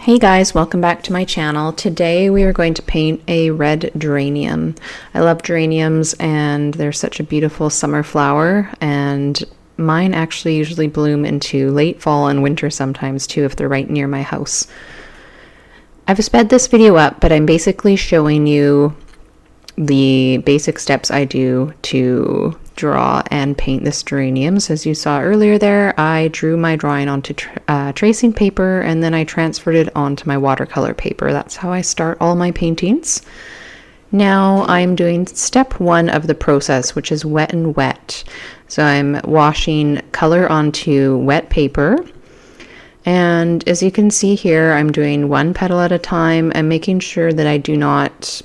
Hey guys, welcome back to my channel. Today we are going to paint a red geranium. I love geraniums and they're such a beautiful summer flower, and mine actually usually bloom into late fall and winter sometimes too if they're right near my house. I've sped this video up, but I'm basically showing you the basic steps I do to draw and paint this geranium. So as you saw earlier there, I drew my drawing onto tracing paper and then I transferred it onto my watercolor paper. That's how I start all my paintings. Now I'm doing step one of the process, which is wet and wet. So I'm washing color onto wet paper. And as you can see here, I'm doing one petal at a time and making sure that I do not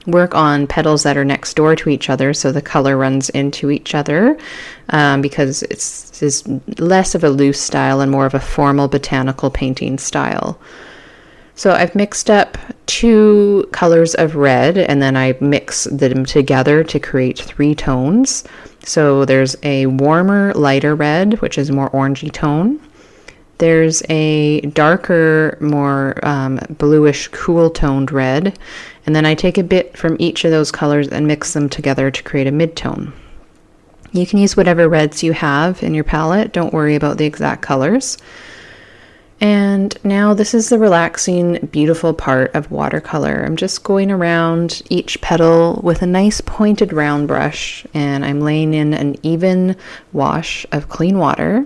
work on petals that are next door to each other so the color runs into each other, because it's less of a loose style and more of a formal botanical painting style. So I've mixed up two colors of red and then I mix them together to create three tones. So there's a warmer, lighter red, which is more orangey tone. There's a darker, more bluish, cool toned red. And then I take a bit from each of those colors and mix them together to create a mid-tone. You can use whatever reds you have in your palette. Don't worry about the exact colors. And now this is the relaxing, beautiful part of watercolor. I'm just going around each petal with a nice pointed round brush, and I'm laying in an even wash of clean water.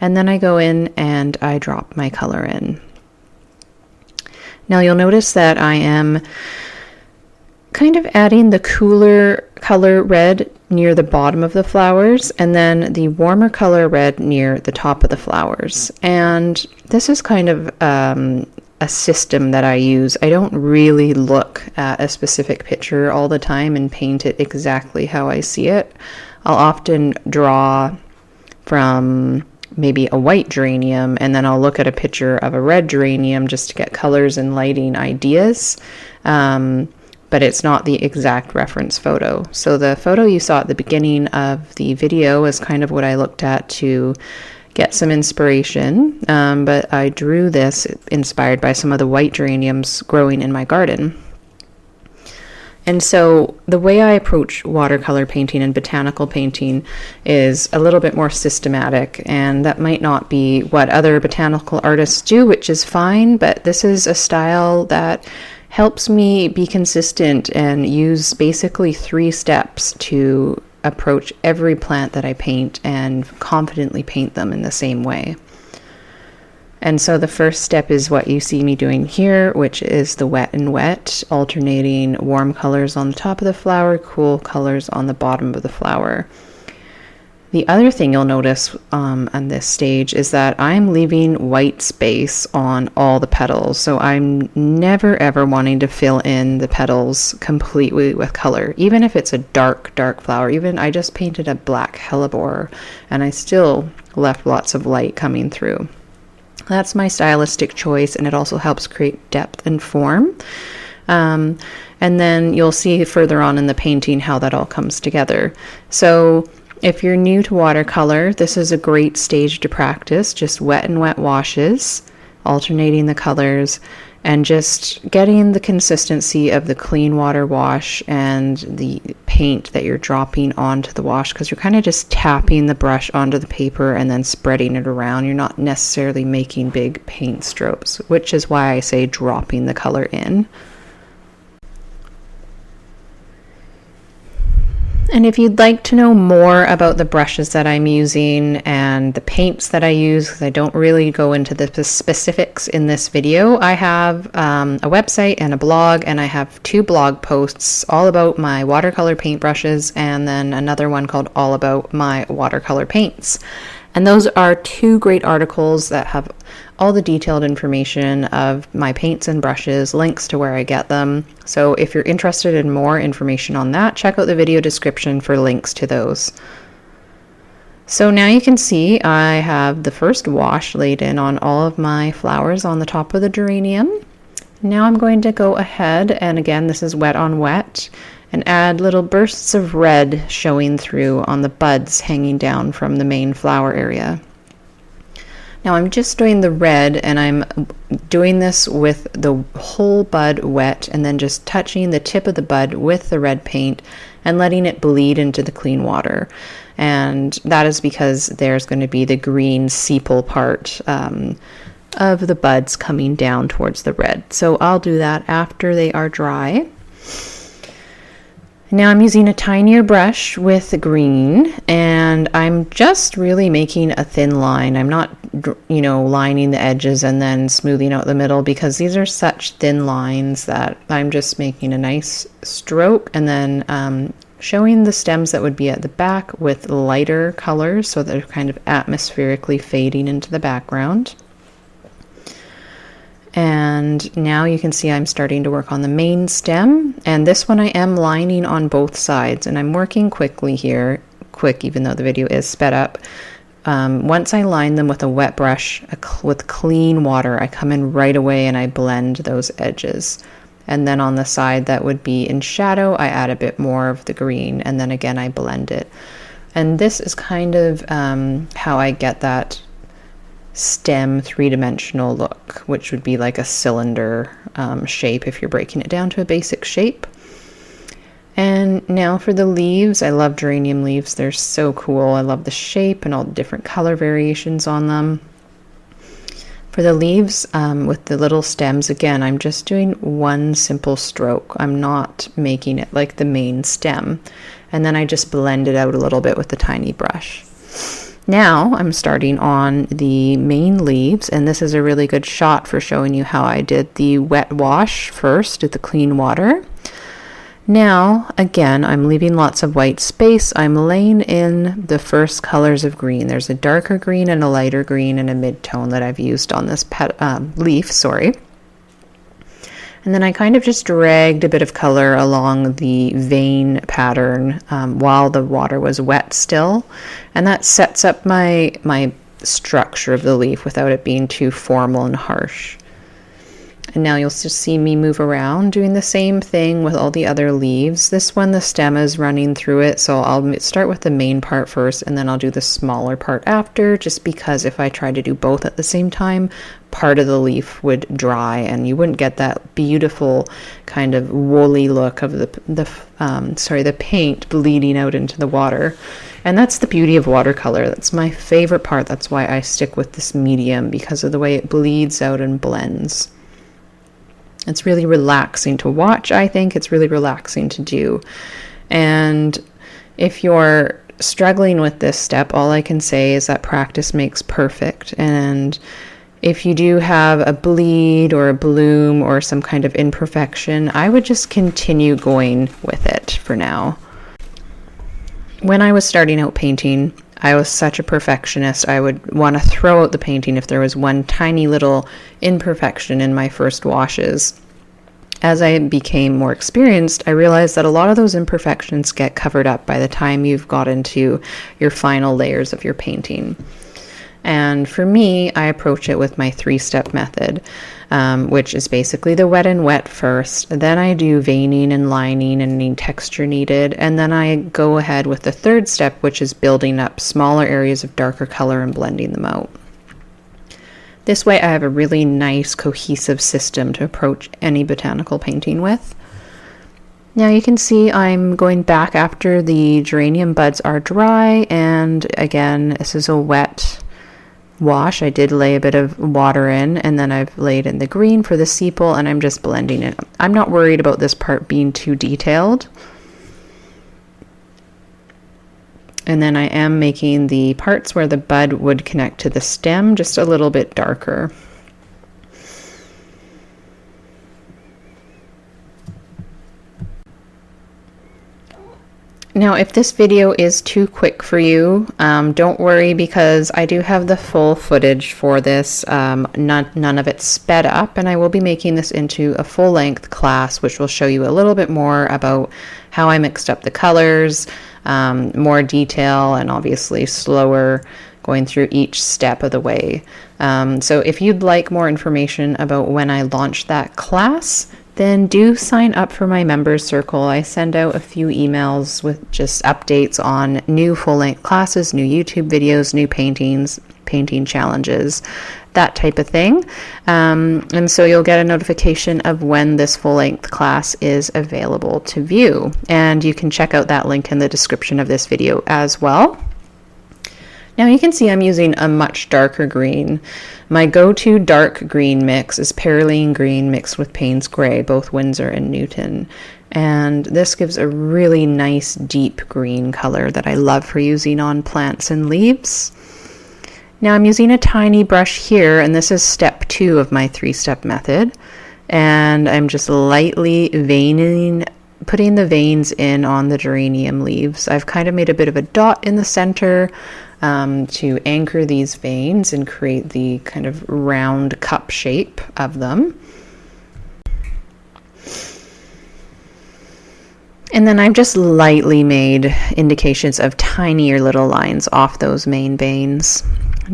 And then I go in and I drop my color in. Now you'll notice that I am kind of adding the cooler color red near the bottom of the flowers and then the warmer color red near the top of the flowers. And this is kind of a system that I use. I don't really look at a specific picture all the time and paint it exactly how I see it. I'll often draw from maybe a white geranium and then I'll look at a picture of a red geranium just to get colors and lighting ideas, but it's not the exact reference photo. So the photo you saw at the beginning of the video is kind of what I looked at to get some inspiration, but I drew this inspired by some of the white geraniums growing in my garden. And so the way I approach watercolor painting and botanical painting is a little bit more systematic, and that might not be what other botanical artists do, which is fine, but this is a style that helps me be consistent and use basically 3 steps to approach every plant that I paint and confidently paint them in the same way. And so the first step is what you see me doing here, which is the wet and wet, alternating warm colors on the top of the flower, cool colors on the bottom of the flower. The other thing you'll notice on this stage is that I'm leaving white space on all the petals. So I'm never ever wanting to fill in the petals completely with color, even if it's a dark flower. Even I just painted a black hellebore and I still left lots of light coming through. That's my stylistic choice, and it also helps create depth and form. And then you'll see further on in the painting how that all comes together. So if you're new to watercolor, this is a great stage to practice, just wet and wet washes, alternating the colors, and just getting the consistency of the clean water wash and the paint that you're dropping onto the wash, because you're kind of just tapping the brush onto the paper and then spreading it around. You're not necessarily making big paint strokes, which is why I say dropping the color in. And if you'd like to know more about the brushes that I'm using and the paints that I use, because I don't really go into the specifics in this video, I have a website and a blog, and I have 2 blog posts all about my watercolor paint brushes and then another one called All About My Watercolor Paints. And those are 2 great articles that have all the detailed information of my paints and brushes, links to where I get them. So if you're interested in more information on that, check out the video description for links to those. So now you can see I have the first wash laid in on all of my flowers on the top of the geranium. Now I'm going to go ahead, and again this is wet on wet, and add little bursts of red showing through on the buds hanging down from the main flower area. Now I'm just doing the red, and I'm doing this with the whole bud wet and then just touching the tip of the bud with the red paint and letting it bleed into the clean water. And that is because there's going to be the green sepal part of the buds coming down towards the red. So I'll do that after they are dry. Now I'm using a tinier brush with the green, and I'm just really making a thin line. I'm not, lining the edges and then smoothing out the middle, because these are such thin lines that I'm just making a nice stroke and then showing the stems that would be at the back with lighter colors so they're kind of atmospherically fading into the background. And now you can see I'm starting to work on the main stem, and this one I am lining on both sides, and I'm working quickly here, even though the video is sped up. Once I line them with a wet brush with clean water, I come in right away and I blend those edges. And then on the side that would be in shadow, I add a bit more of the green, and then again I blend it. And this is kind of how I get that stem three-dimensional look, which would be like a cylinder shape if you're breaking it down to a basic shape. And now for the leaves, I love geranium leaves. They're so cool. I love the shape and all the different color variations on them. For the leaves, with the little stems, again, I'm just doing one simple stroke. I'm not making it like the main stem. And then I just blend it out a little bit with the tiny brush. Now I'm starting on the main leaves, and this is a really good shot for showing you how I did the wet wash first with the clean water. Now, again, I'm leaving lots of white space. I'm laying in the first colors of green. There's a darker green and a lighter green and a mid-tone that I've used on this leaf. And then I kind of just dragged a bit of color along the vein pattern while the water was wet still. And that sets up my structure of the leaf without it being too formal and harsh. And now you'll just see me move around doing the same thing with all the other leaves. This one, the stem is running through it, so I'll start with the main part first and then I'll do the smaller part after, just because if I try to do both at the same time, part of the leaf would dry and you wouldn't get that beautiful kind of woolly look of the paint bleeding out into the water. And that's the beauty of watercolor. That's my favorite part. That's why I stick with this medium, because of the way it bleeds out and blends. It's really relaxing to watch, I think. It's really relaxing to do. And if you're struggling with this step, all I can say is that practice makes perfect. And if you do have a bleed or a bloom or some kind of imperfection, I would just continue going with it for now. When I was starting out painting, I was such a perfectionist. I would want to throw out the painting if there was one tiny little imperfection in my first washes. As I became more experienced, I realized that a lot of those imperfections get covered up by the time you've got into your final layers of your painting. And for me, I approach it with my 3-step method, which is basically the wet and wet first. Then I do veining and lining and any texture needed. And then I go ahead with the 3rd step, which is building up smaller areas of darker color and blending them out. This way I have a really nice cohesive system to approach any botanical painting with. Now you can see I'm going back after the geranium buds are dry, and again, this is a wet wash. I did lay a bit of water in, and then I've laid in the green for the sepal, and I'm just blending it. I'm not worried about this part being too detailed. And then I am making the parts where the bud would connect to the stem just a little bit darker. Now, if this video is too quick for you, don't worry, because I do have the full footage for this. None of it's sped up, and I will be making this into a full-length class, which will show you a little bit more about how I mixed up the colors, more detail, and obviously slower going through each step of the way. So if you'd like more information about when I launch that class, then do sign up for my members circle. I send out a few emails with just updates on new full-length classes, new YouTube videos, new paintings, painting challenges, that type of thing. And so you'll get a notification of when this full-length class is available to view. And you can check out that link in the description of this video as well. Now you can see I'm using a much darker green. My go-to dark green mix is Perylene Green mixed with Payne's Gray, both Winsor and Newton. And this gives a really nice deep green color that I love for using on plants and leaves. Now I'm using a tiny brush here, and this is step 2 of my 3-step method. And I'm just lightly veining, putting the veins in on the geranium leaves. I've kind of made a bit of a dot in the center to anchor these veins and create the kind of round cup shape of them. And then I've just lightly made indications of tinier little lines off those main veins.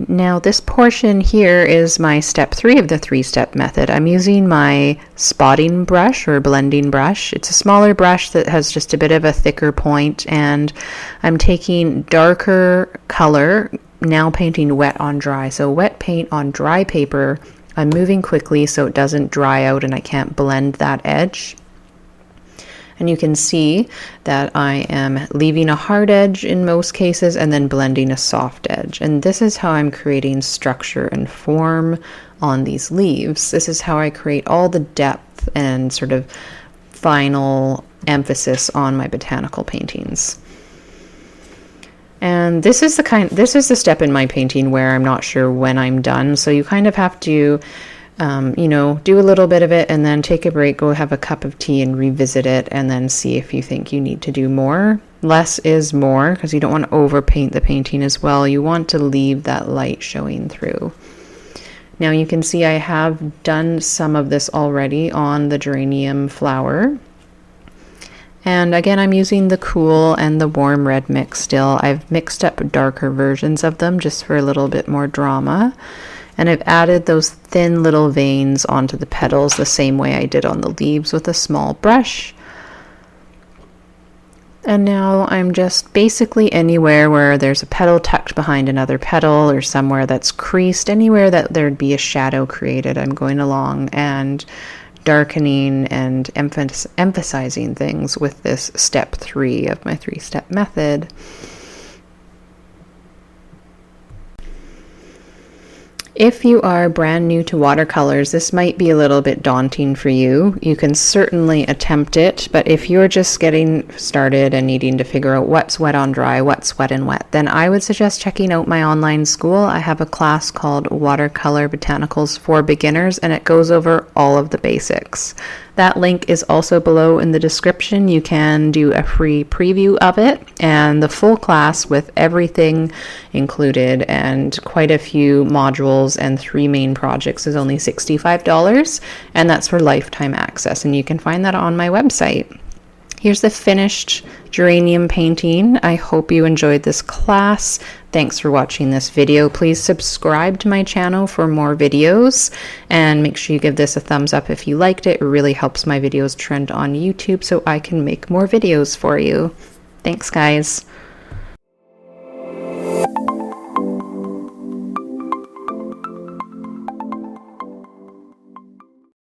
Now this portion here is my step 3 of the 3-step method. I'm using my spotting brush or blending brush. It's a smaller brush that has just a bit of a thicker point, and I'm taking darker color, now painting wet on dry. So wet paint on dry paper, I'm moving quickly so it doesn't dry out and I can't blend that edge. And you can see that I am leaving a hard edge in most cases and then blending a soft edge. And this is how I'm creating structure and form on these leaves. This is how I create all the depth and sort of final emphasis on my botanical paintings. And this is the step in my painting where I'm not sure when I'm done. So you kind of have to do a little bit of it and then take a break, go have a cup of tea and revisit it, and then see if you think you need to do more. Less is more, because you don't want to overpaint the painting as well. You want to leave that light showing through. Now you can see I have done some of this already on the geranium flower. And again, I'm using the cool and the warm red mix still. I've mixed up darker versions of them just for a little bit more drama. And I've added those thin little veins onto the petals the same way I did on the leaves with a small brush. And now I'm just basically anywhere where there's a petal tucked behind another petal, or somewhere that's creased, anywhere that there'd be a shadow created, I'm going along and darkening and emphasizing things with this step 3 of my 3-step method. If you are brand new to watercolors, this might be a little bit daunting for you. You can certainly attempt it, but if you're just getting started and needing to figure out what's wet on dry, what's wet and wet, then I would suggest checking out my online school. I have a class called Watercolor Botanicals for Beginners, and it goes over all of the basics. That link is also below in the description. You can do a free preview of it, and the full class with everything included and quite a few modules and 3 main projects is only $65, and that's for lifetime access, and you can find that on my website. Here's the finished geranium painting. I hope you enjoyed this class. Thanks for watching this video. Please subscribe to my channel for more videos, and make sure you give this a thumbs up if you liked it. It really helps my videos trend on YouTube so I can make more videos for you. Thanks, guys.